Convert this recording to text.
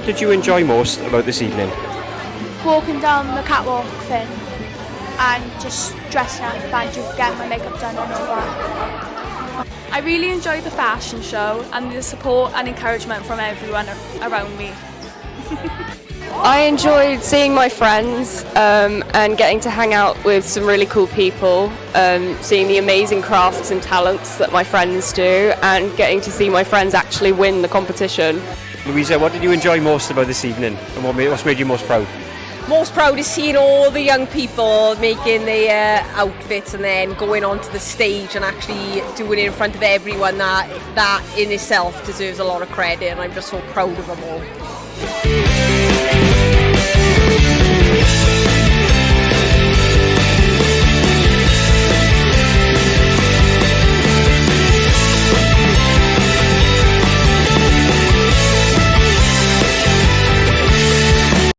did you enjoy most about this evening? Walking down the catwalk thing and just dressing up and just getting my makeup done and all that. I really enjoyed the fashion show and the support and encouragement from everyone around me. I enjoyed seeing my friends and getting to hang out with some really cool people, seeing the amazing crafts and talents that my friends do, and getting to see my friends actually win the competition. Louisa, what did you enjoy most about this evening, and what's made you most proud? Most proud is seeing all the young people making their outfits and then going onto the stage and actually doing it in front of everyone. That in itself deserves a lot of credit, and I'm just so proud of them all.